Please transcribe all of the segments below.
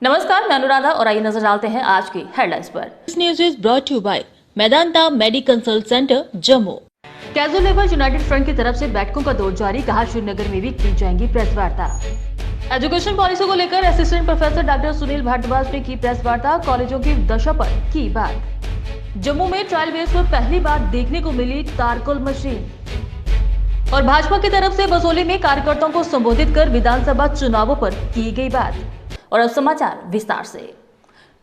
नमस्कार, मैं अनुराधा और आइए नजर डालते हैं आज की हेडलाइंस पर। This news is brought you by Medanta medical centre Jammu. Casual labour united front की तरफ से बैठकों का दौर जारी, कहा श्रीनगर में भी की जाएंगी प्रेस वार्ता। एजुकेशन पॉलिसी को लेकर assistant professor doctor Sunil Bhardwaj ने की प्रेस वार्ता, कॉलेजों की दशा पर की बात। जम्मू में ट्रायल बेस पर पहली बार देखने को मिली तारकोल मशीन। और भाजपा की तरफ से बसोली में कार्यकर्ताओं को संबोधित कर विधानसभा चुनावों पर की गई बात। और अब समाचार विस्तार से।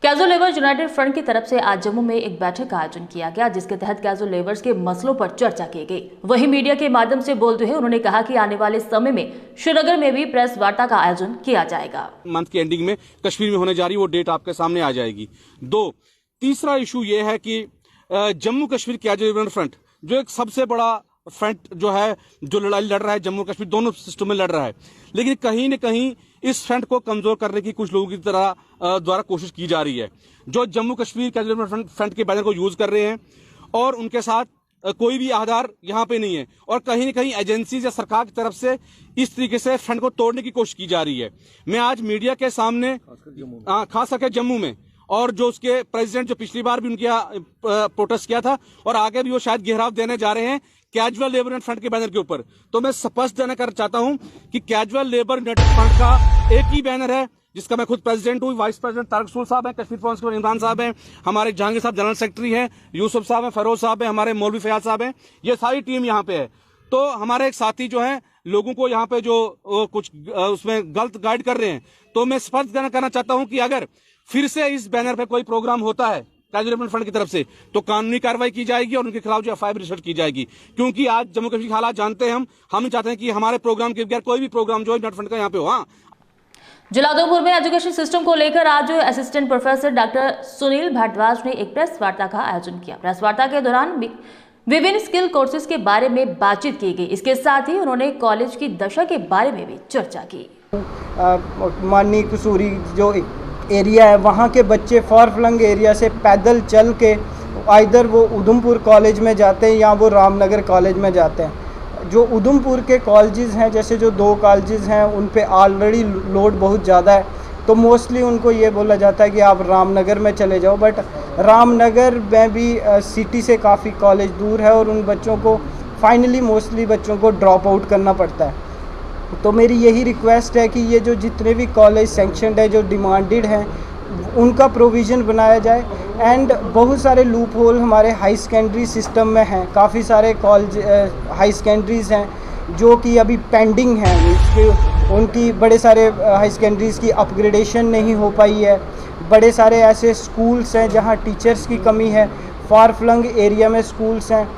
कैजुअल लेबर यूनाइटेड फ्रंट की तरफ से आज जम्मू में एक बैठक का आयोजन किया गया, जिसके तहत कैजुअल लेबर्स के मसलों पर चर्चा की गई। वहीं मीडिया के माध्यम से बोलते हुए उन्होंने कहा कि आने वाले समय में श्रीनगर में भी प्रेस वार्ता का आयोजन किया जाएगा। मंथ की एंडिंग में कश्मीर में होने जा रही वो डेट आपके सामने आ जाएगी। तीसरा इशू ये है कि Jammu Kashmir casual labour front जो एक सबसे बड़ा फ्रंट जो है, जो लड़ाई लड़ रहा है, जम्मू कश्मीर दोनों सिस्टम में लड़ रहा है, लेकिन कहीं न कहीं इस फ्रंट को कमजोर करने की कुछ लोगों की तरह द्वारा कोशिश की जा रही है, जो जम्मू कश्मीर कैजुअल फ्रंट के बैनर को यूज कर रहे हैं और उनके साथ कोई भी आधार यहाँ पे नहीं है और कहीं न कहीं एजेंसीज या सरकार की तरफ से इस तरीके से फ्रंट को तोड़ने की कोशिश की जा रही है। मैं आज मीडिया के सामने खास करके जम्मू में, और जो उसके प्रेसिडेंट जो पिछली बार भी उनके प्रोटेस्ट किया था और आगे भी वो शायद घेराव देने जा रहे हैं कैजुअल लेबर फ्रंट के बैनर के ऊपर, तो मैं स्पष्ट जानना करना चाहता हूं कि कैजुअल लेबर यूनाइटेड फ्रंट का एक ही बैनर है, जिसका मैं खुद प्रेसिडेंट हूं। वाइस प्रेसिडेंट तारक रसूल साहब हैं, कश्मीर प्रॉविंस के इमरान साहब हैं, हमारे जहांगीर साहब जनरल सेक्रेटरी हैं, यूसुफ साहब हैं, फरोज साहब हैं, हमारे मौलवी फयाज साहब हैं, ये सारी टीम यहाँ पे है। तो हमारे एक साथी जो है लोगों को यहाँ पे जो कुछ उसमें गलत गाइड कर रहे हैं, तो मैं स्पष्ट करना चाहता हूं कि अगर फिर से इस बैनर पे कोई प्रोग्राम होता है कैजुअल लेबर फ्रंट की तरफ से, तो कानूनी कार्रवाई की जाएगी और उनके खिलाफ जो एफआईआर रजिस्टर की जाएगी, क्योंकि आज जम्मू कश्मीर के हालात जानते हैं हम चाहते हैं कि हमारे प्रोग्राम के बगैर कोई भी प्रोग्राम जो है यूनाइटेड फ्रंट का यहाँ पे हो। हाँ, जिला उधमपुर में एजुकेशन सिस्टम को लेकर आज assistant professor doctor Sunil Bhardwaj ने एक प्रेस वार्ता का आयोजन किया। प्रेस वार्ता के दौरान विभिन्न स्किल कोर्सेज के बारे में बातचीत की गई। इसके साथ ही उन्होंने कॉलेज की दशा के बारे में भी चर्चा की। मानी कसूरी जो एरिया है, वहाँ के बच्चे फॉर फ्लंग एरिया से पैदल चल के आइदर वो उधमपुर कॉलेज में जाते हैं या वो रामनगर कॉलेज में जाते हैं। जो उधमपुर के कॉलेजेस हैं, जैसे जो 2 कॉलेजेस हैं, उन पे ऑलरेडी लोड बहुत ज़्यादा है, तो मोस्टली उनको ये बोला जाता है कि आप रामनगर में चले जाओ। बट रामनगर में भी सिटी से काफ़ी कॉलेज दूर है और उन बच्चों को फाइनली मोस्टली बच्चों को ड्रॉप आउट करना पड़ता है। तो मेरी यही रिक्वेस्ट है कि ये जो जितने भी कॉलेज सैंक्शनड है, जो डिमांडेड हैं, उनका प्रोविज़न बनाया जाए। एंड बहुत सारे लूप होल हमारे हाई सेकेंडरी सिस्टम में हैं, काफ़ी सारे कॉलेज हाई सेकेंडरीज़ हैं जो कि अभी पेंडिंग हैं, उनकी बड़े सारे हाई सेकेंडरीज़ की अपग्रेडेशन नहीं हो पाई है। बड़े सारे ऐसे स्कूल्स हैं जहाँ टीचर्स की कमी है, फार फ्लंग एरिया में स्कूल्स हैं।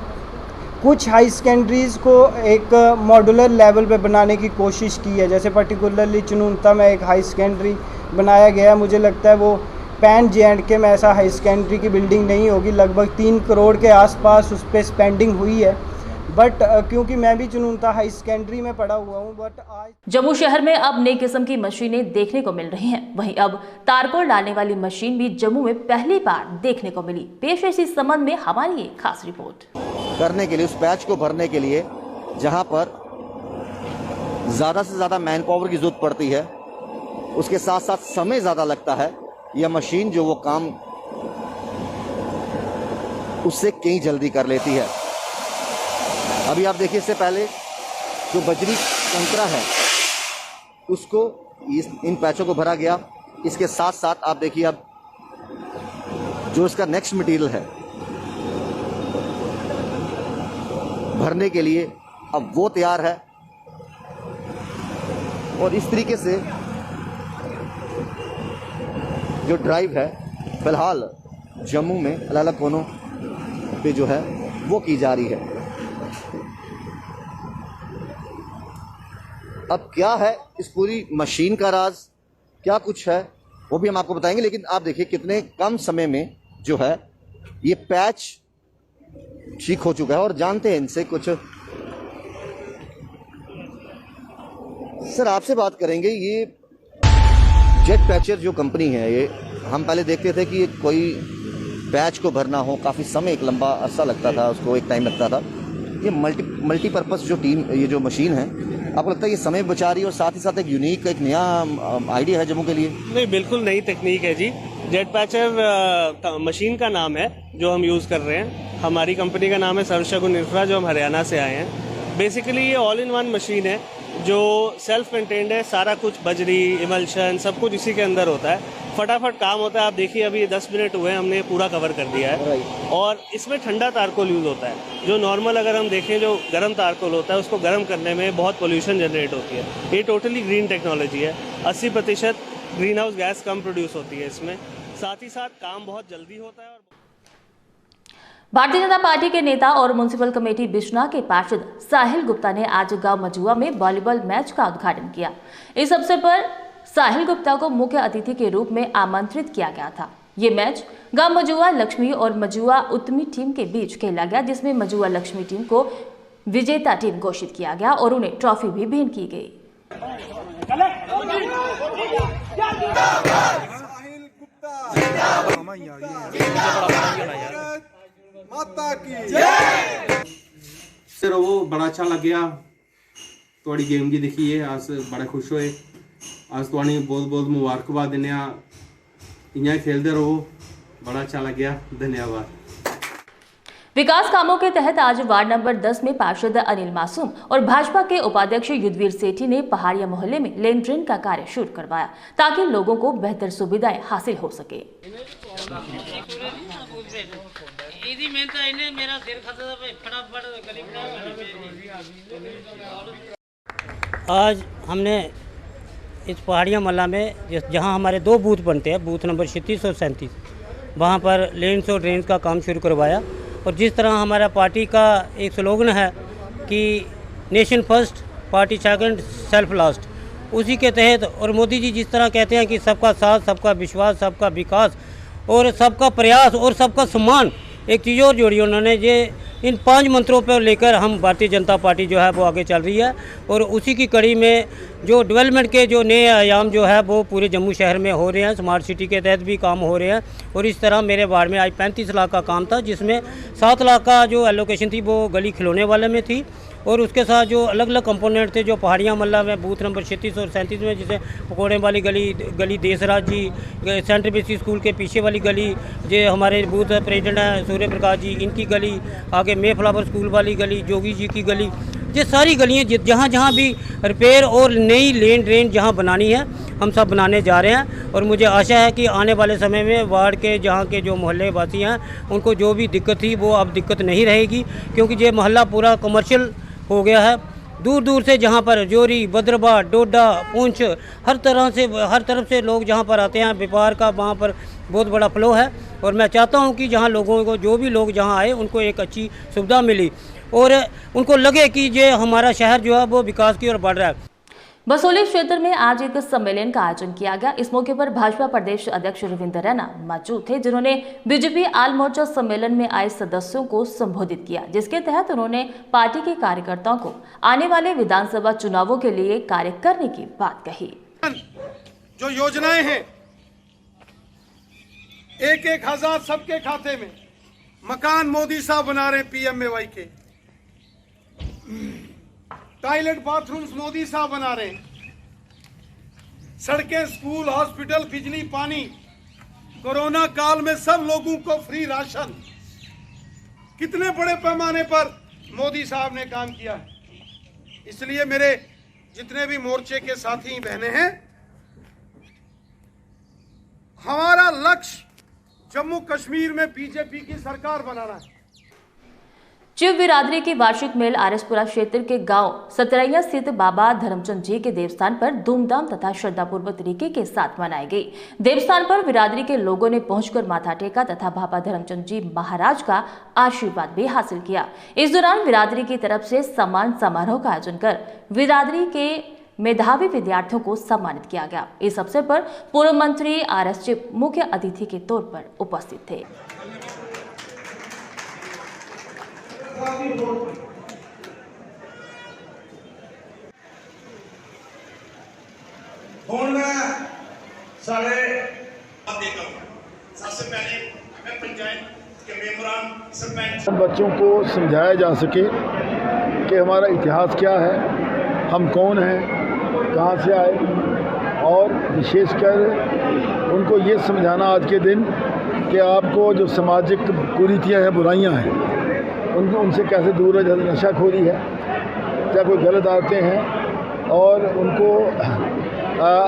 कुछ हाई सेकेंडरीज़ को एक मॉड्यूलर लेवल पे बनाने की कोशिश की है, जैसे पर्टिकुलरली चुनूनता में एक हाई सेकेंडरी बनाया गया है। मुझे लगता है वो पैन JNK में ऐसा हाई सेकेंडरी की बिल्डिंग नहीं होगी, लगभग 3 करोड़ के आसपास उस पर स्पेंडिंग हुई है। बट क्योंकि मैं भी चुनूनता हाई सेकेंडरी में पढ़ा हुआ हूँ, बट आज जम्मू शहर में अब नई किस्म की मशीनें देखने को मिल रही हैं। वहीं अब तारकोल डालने वाली मशीन भी जम्मू में पहली बार देखने को मिली। पेश है इस संबंध में हमारी एक खास रिपोर्ट। करने के लिए, उस पैच को भरने के लिए जहां पर ज्यादा से ज्यादा मैन पावर की जरूरत पड़ती है, उसके साथ साथ समय ज्यादा लगता है, यह मशीन जो वो काम उससे कहीं जल्दी कर लेती है। अभी आप देखिए, इससे पहले जो बजरी कंकरा है उसको इन पैचों को भरा गया। इसके साथ साथ आप देखिए अब जो इसका नेक्स्ट मटेरियल है भरने के लिए, अब वो तैयार है। और इस तरीके से जो ड्राइव है फिलहाल जम्मू में अलग अलग कोनों पे जो है वो की जा रही है। अब क्या है इस पूरी मशीन का राज, क्या कुछ है वो भी हम आपको बताएंगे, लेकिन आप देखिए कितने कम समय में जो है ये पैच ठीक हो चुका है। और जानते हैं इनसे कुछ। सर, आपसे बात करेंगे, ये जेट पैचर जो कंपनी है, ये हम पहले देखते थे कि कोई पैच को भरना हो काफ़ी समय, एक लंबा अरसा लगता था, उसको एक टाइम लगता था। ये मल्टीपर्पज़ जो टीम, ये जो मशीन है, आपको लगता है ये समय बचा रही है और साथ ही साथ एक यूनिक, एक नया आइडिया है जम्मू के लिए? नहीं, बिल्कुल नई तकनीक है जी। जेट पैचर मशीन का नाम है जो हम यूज़ कर रहे हैं। हमारी कंपनी का नाम है सर्वशगुन इंफ्रा, जो हम हरियाणा से आए हैं। बेसिकली ये ऑल इन वन मशीन है जो सेल्फ कंटेन्ड है। सारा कुछ बजरी, इमल्शन, सब कुछ इसी के अंदर होता है। फटाफट काम होता है। आप देखिए अभी 10 मिनट हुए हमने पूरा कवर कर दिया है। और इसमें ठंडा तारकोल यूज़ होता है। जो नॉर्मल अगर हम देखें जो गर्म तारकोल होता है उसको गर्म करने में बहुत पोल्यूशन जनरेट होती है। ये टोटली ग्रीन टेक्नोलॉजी है। 80% ग्रीन हाउस गैस कम प्रोड्यूस होती है इसमें। साथ ही साथ काम बहुत जल्दी होता है। और भारतीय जनता पार्टी के नेता और म्युनिसिपल कमेटी बिश्ना के पार्षद साहिल गुप्ता ने आज गांव मजुआ में वॉलीबॉल मैच का उद्घाटन किया। इस अवसर पर साहिल गुप्ता को मुख्य अतिथि के रूप में आमंत्रित किया गया था। ये मैच गांव मजुआ लक्ष्मी और मजुआ उत्तमी टीम के बीच खेला गया, जिसमें मजुआ लक्ष्मी टीम को विजेता टीम घोषित किया गया और उन्हें ट्रॉफी भी भेंट की गई। सर वो बड़ा अच्छा लग गया। थोड़ी गेम की दिखी है, अस बड़े खुश होए। अस तुहानी बहुत बहुत मुबारकबाद दिने। इ'यां खेलते रहो, बड़ा अच्छा लग गया। धन्यवाद। विकास कामों के तहत आज वार्ड नंबर 10 में पार्षद अनिल मासूम और भाजपा के उपाध्यक्ष युद्धवीर सेठी ने पहाड़िया मोहल्ले में लेन ड्रेन का कार्य शुरू करवाया ताकि लोगों को बेहतर सुविधाएं हासिल हो सके। आज हमने इस पहाड़िया मोहल्ला में जहां हमारे 2 बूथ बनते हैं, बूथ नंबर 36 और 37, वहां पर लेन्स और ड्रेन्स का काम शुरू करवाया। और जिस तरह हमारा पार्टी का एक स्लोगन है कि nation first, party second, self last, उसी के तहत और मोदी जी जिस तरह कहते हैं कि सबका साथ, सबका विश्वास, सबका विकास और सबका प्रयास और सबका सम्मान, एक चीज़ और जोड़ी उन्होंने। ये इन 5 मंत्रों पर लेकर हम भारतीय जनता पार्टी जो है वो आगे चल रही है। और उसी की कड़ी में जो डेवलपमेंट के जो नए आयाम जो है वो पूरे जम्मू शहर में हो रहे हैं। स्मार्ट सिटी के तहत भी काम हो रहे हैं। और इस तरह मेरे वार्ड में आज 35 लाख का काम था, जिसमें 7 लाख का जो एलोकेशन थी वो गली खिलौने वाले में थी। और उसके साथ जो अलग अलग कंपोनेंट थे जो पहाड़िया मोहल्ला में बूथ नंबर 36 और 37 में, जैसे पकौड़े वाली गली देसराज जी, सेंट्रल बेसिक स्कूल के पीछे वाली गली, जो हमारे बूथ प्रेसिडेंट हैं सूर्य प्रकाश जी, इनकी गली, आगे मे फ्लावर स्कूल वाली गली, जोगी जी की गली, ये सारी गलियाँ जहाँ जहाँ भी रिपेयर और नई लेन ड्रेन जहाँ बनानी है हम सब बनाने जा रहे हैं। और मुझे आशा है कि आने वाले समय में वार्ड के जहाँ के जो मोहल्ले वासी हैं उनको जो भी दिक्कत थी वो अब दिक्कत नहीं रहेगी, क्योंकि ये मोहल्ला पूरा कमर्शियल हो गया है। दूर दूर से जहाँ पर जोरी, बद्रबा, डोडा, पूंछ, हर तरफ से लोग जहाँ पर आते हैं, व्यापार का वहाँ पर बहुत बड़ा फ्लो है। और मैं चाहता हूँ कि जहाँ लोगों को, जो भी लोग जहाँ आए, उनको एक अच्छी सुविधा मिली और उनको लगे कि ये हमारा शहर जो है वो विकास की ओर बढ़ रहा है। बसोली क्षेत्र में आज एक सम्मेलन का आयोजन किया गया। इस मौके पर भाजपा प्रदेश अध्यक्ष रविंद्र रैना मौजूद थे, जिन्होंने बीजेपी आल मोर्चा सम्मेलन में आए सदस्यों को संबोधित किया, जिसके तहत उन्होंने पार्टी के कार्यकर्ताओं को आने वाले विधानसभा चुनावों के लिए कार्य करने की बात कही। जो योजनाएं हैं 1-1 हजार सबके खाते में, मकान मोदी साहब बना रहे PMAY के, टॉयलेट बाथरूम्स मोदी साहब बना रहे हैं, सड़कें, स्कूल, हॉस्पिटल, बिजली, पानी, कोरोना काल में सब लोगों को फ्री राशन, कितने बड़े पैमाने पर मोदी साहब ने काम किया है। इसलिए मेरे जितने भी मोर्चे के साथी बहनें हैं, हमारा लक्ष्य जम्मू कश्मीर में बीजेपी की सरकार बनाना है। शिव बिरादरी की वार्षिक मेल आरएसपुरा क्षेत्र के गांव सतरैया स्थित बाबा धर्मचंद जी के देवस्थान पर धूमधाम तथा श्रद्धापूर्वक तरीके के साथ मनाई गई। देवस्थान पर बिरादरी के लोगों ने पहुंचकर माथा टेका तथा बाबा धर्मचंद जी महाराज का आशीर्वाद भी हासिल किया। इस दौरान बिरादरी की तरफ से सम्मान समारोह का आयोजन कर बिरादरी के मेधावी विद्यार्थियों को सम्मानित किया गया। इस अवसर पर पूर्व मंत्री RS चिप मुख्य अतिथि के तौर पर उपस्थित थे। सबसे पहले मैं पंचायत के मेंबरान, सरपंच, बच्चों को समझाया जा सके कि हमारा इतिहास क्या है, हम कौन हैं, कहाँ से आए, और विशेषकर उनको ये समझाना आज के दिन कि आपको जो सामाजिक कुरीतियाँ हैं, बुराइयाँ हैं, उनसे कैसे दूर है। जैसे नशाखोरी है, चाहे कोई गलत आदतें हैं, और उनको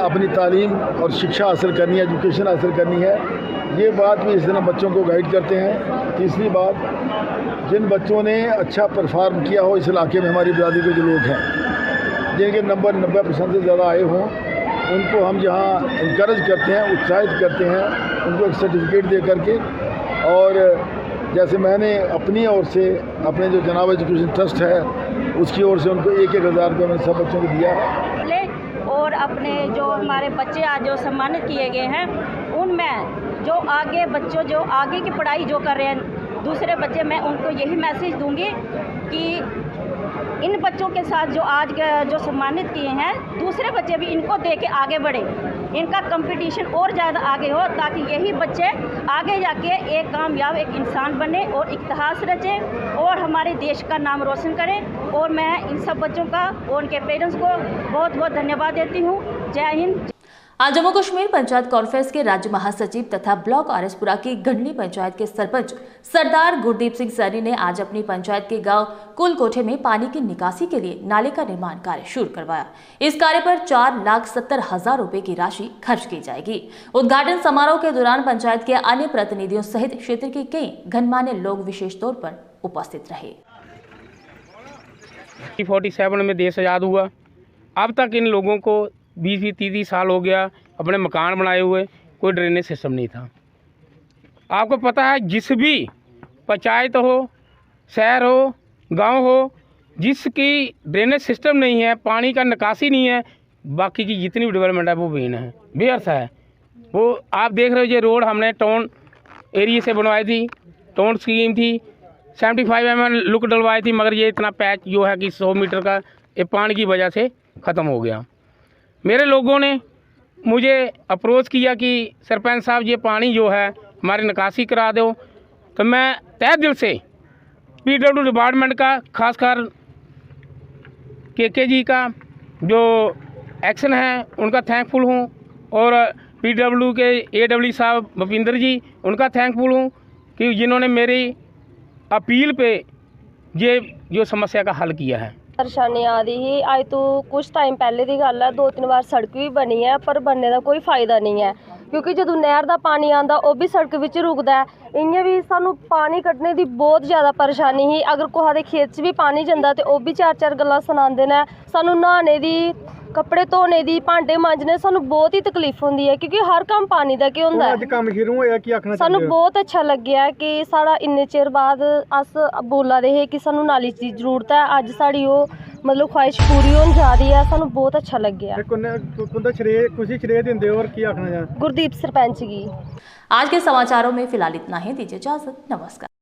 अपनी तालीम और शिक्षा हासिल करनी है, एजुकेशन हासिल करनी है। ये बात भी इस दिन बच्चों को गाइड करते हैं। तीसरी बात, जिन बच्चों ने अच्छा परफॉर्म किया हो इस इलाके में, हमारी बिरादरी के जो लोग हैं, जिनके नंबर 90% से ज़्यादा आए हों, उनको हम यहाँ इनकरेज करते हैं, उत्साहित करते हैं, उनको एक सर्टिफिकेट दे करके। और जैसे मैंने अपनी ओर से, अपने जो जनाब एजुकेशन ट्रस्ट है उसकी ओर से उनको 1-1 हज़ार रुपये मैंने सब बच्चों को दिया है। और अपने जो हमारे बच्चे आज जो सम्मानित किए गए हैं, उनमें जो आगे बच्चों जो आगे की पढ़ाई जो कर रहे हैं दूसरे बच्चे, मैं उनको यही मैसेज दूंगी कि इन बच्चों के साथ जो आज जो सम्मानित किए हैं, दूसरे बच्चे भी इनको देख के आगे बढ़े, इनका कंपटीशन और ज़्यादा आगे हो, ताकि यही बच्चे आगे जाके एक कामयाब एक इंसान बने और इतिहास रचे और हमारे देश का नाम रोशन करें। और मैं इन सब बच्चों का और उनके पेरेंट्स को बहुत बहुत धन्यवाद देती हूँ। जय हिंद। आज जम्मू कश्मीर पंचायत कॉन्फ्रेंस के राज्य महासचिव तथा ब्लॉक आरएसपुरा की गंडली पंचायत के सरपंच सरदार गुरदीप सिंह सैनी ने आज अपनी पंचायत के गांव कुलकोठे में पानी की निकासी के लिए नाले का निर्माण कार्य शुरू करवाया। इस कार्य पर 4,70,000 रुपए की राशि खर्च की जाएगी। उद्घाटन समारोह के दौरान पंचायत के अन्य प्रतिनिधियों सहित क्षेत्र के कई गणमान्य लोग विशेष तौर पर उपस्थित रहे। 47 में देश आज़ाद हुआ, अब तक इन लोगों को 20-30 साल हो गया अपने मकान बनाए हुए, कोई ड्रेनेज सिस्टम नहीं था। आपको पता है, जिस भी पंचायत हो, शहर हो, गांव हो, जिसकी ड्रेनेज सिस्टम नहीं है, पानी का निकासी नहीं है, बाकी की जितनी भी डेवलपमेंट है वो बेअर्थ है। वो आप देख रहे हो, ये रोड हमने टाउन एरिया से बनवाई थी, टाउन स्कीम थी, 75 mm लुक डलवाई थी, मगर ये इतना पैच जो है कि 100 मीटर का ये पानी की वजह से ख़त्म हो गया। मेरे लोगों ने मुझे अप्रोच किया कि सरपंच साहब ये पानी जो है हमारी निकासी करा दो, तो मैं तहे दिल से PW डिपार्टमेंट का, खासकर KK जी का जो एक्शन है उनका थैंकफुल हूँ, और PW के AW साहब भूपिंदर जी, उनका थैंकफुल हूँ कि जिन्होंने मेरी अपील पे ये जो समस्या का हल किया है। परेशानी आ रही ही अज तो कुछ टाइम पहले की गल है, 2-3 बार सड़क भी बनी है, पर बनने का कोई फायदा नहीं है, क्योंकि जो नहर का पानी आता वो भी सड़क विच रुकता है। इयां भी सानू पानी कड्ढने की बहुत ज़्यादा परेशानी ही। अगर कोहा दे खेत च भी पानी जाता तो वह भी 4-4 गल्लां सुनाते हैं। सानू नहाने की, कपड़े धोने की, भांडे मांजने सानू बहुत ही तकलीफ होती है, क्योंकि हर काम पानी का होंदा है। सानू बहुत अच्छा लग्या कि साड़ा इन्ने चिर बाद अस बोला दे हे कि सानू नाली की जरूरत है, अज साड़ी वो मतलब ख्वाहिश पूरी होने जा रही है। सानू बहुत अच्छा लग्या। गुरदीप सरपंच की। आज के समाचारों में फिलहाल इतना ही। दीजिए इजाजत। नमस्कार।